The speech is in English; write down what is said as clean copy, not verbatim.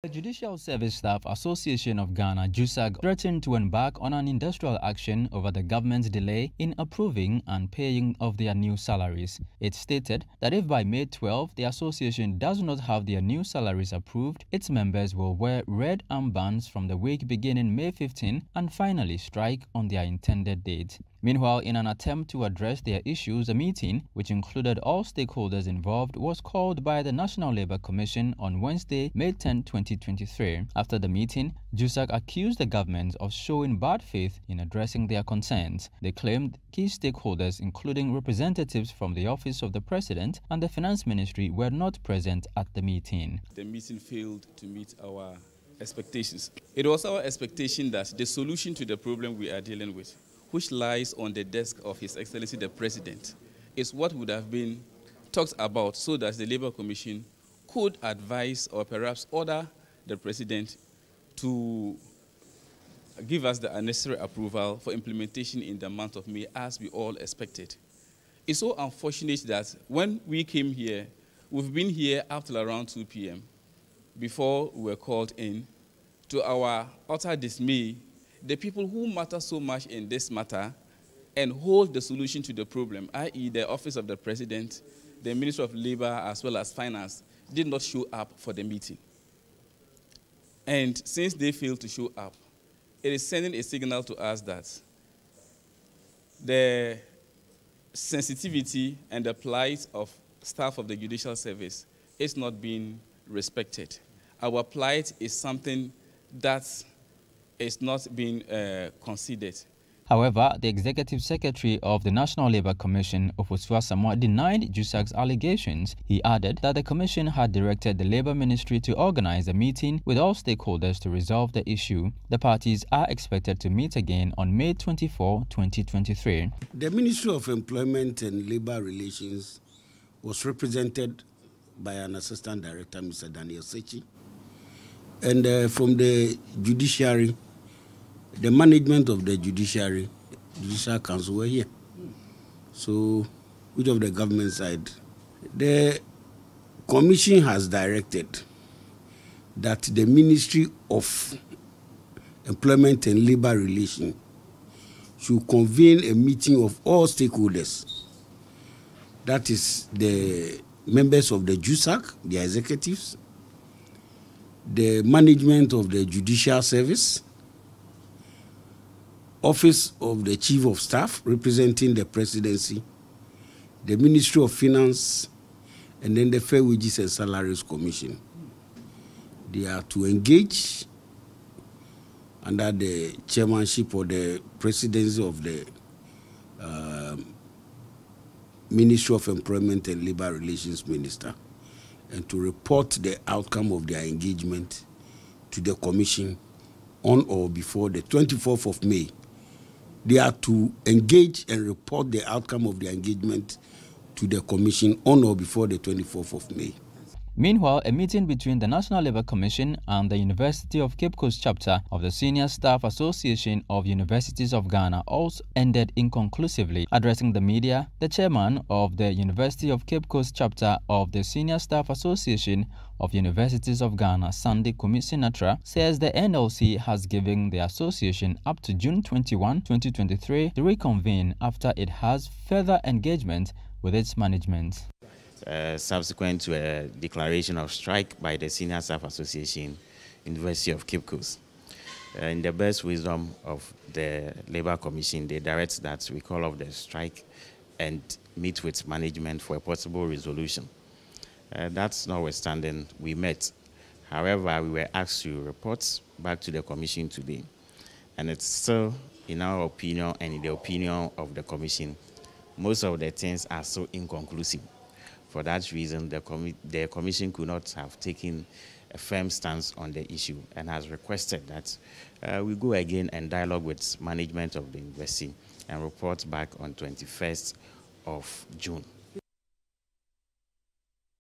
The Judicial Service Staff Association of Ghana, JUSAG, threatened to embark on an industrial action over the government's delay in approving and paying of their new salaries. It stated that if by May 12 the association does not have their new salaries approved, its members will wear red armbands from the week beginning May 15 and finally strike on their intended date. Meanwhile, in an attempt to address their issues, a meeting, which included all stakeholders involved, was called by the National Labour Commission on Wednesday, May 10, 2023. After the meeting, JUSAG accused the government of showing bad faith in addressing their concerns. They claimed key stakeholders, including representatives from the Office of the President and the Finance Ministry, were not present at the meeting. The meeting failed to meet our expectations. It was our expectation that the solution to the problem we are dealing with, which lies on the desk of His Excellency the President, is what would have been talked about so that the Labour Commission could advise or perhaps order the President to give us the necessary approval for implementation in the month of May, as we all expected. It's so unfortunate that when we came here, we've been here up till around 2 p.m. before we were called in. To our utter dismay, the people who matter so much in this matter and hold the solution to the problem, i.e. the Office of the President, the Ministry of Labour, as well as Finance, did not show up for the meeting. And since they failed to show up, it is sending a signal to us that the sensitivity and the plight of staff of the Judicial Service is not being respected. Our plight is something that is not being considered. However, the Executive Secretary of the National Labour Commission, Ofosua Samoa, denied JUSAG's allegations. He added that the Commission had directed the Labour Ministry to organize a meeting with all stakeholders to resolve the issue. The parties are expected to meet again on May 24, 2023. The Ministry of Employment and Labour Relations was represented by an Assistant Director, Mr. Daniel Citi, and from the judiciary, the management of the Judicial Council were here. So, which of the government side? The Commission has directed that the Ministry of Employment and Labour Relations should convene a meeting of all stakeholders. That is the members of the JUSAG, the executives, the management of the Judicial Service, Office of the Chief of Staff representing the Presidency, the Ministry of Finance, and then the Fair Wages and Salaries Commission. They are to engage under the chairmanship or the presidency of the Ministry of Employment and Labour Relations Minister, and to report the outcome of their engagement to the Commission on or before the 24th of May. They are to engage and report the outcome of their engagement to the Commission on or before the 24th of May. Meanwhile, a meeting between the National Labour Commission and the University of Cape Coast chapter of the Senior Staff Association of Universities of Ghana also ended inconclusively. Addressing the media, the chairman of the University of Cape Coast chapter of the Senior Staff Association of Universities of Ghana, Sunday Kumi Sinatra, says the NLC has given the association up to June 21, 2023 to reconvene after it has further engagement with its management. Subsequent to a declaration of strike by the Senior Staff Association, University of Cape Coast. In the best wisdom of the Labour Commission, they direct that we call off the strike and meet with management for a possible resolution. That's notwithstanding, we met. However, we were asked to report back to the Commission today. And it's still, in our opinion and in the opinion of the Commission, most of the things are so inconclusive. For that reason, the Commission could not have taken a firm stance on the issue and has requested that we go again and dialogue with management of the university and report back on 21st of June.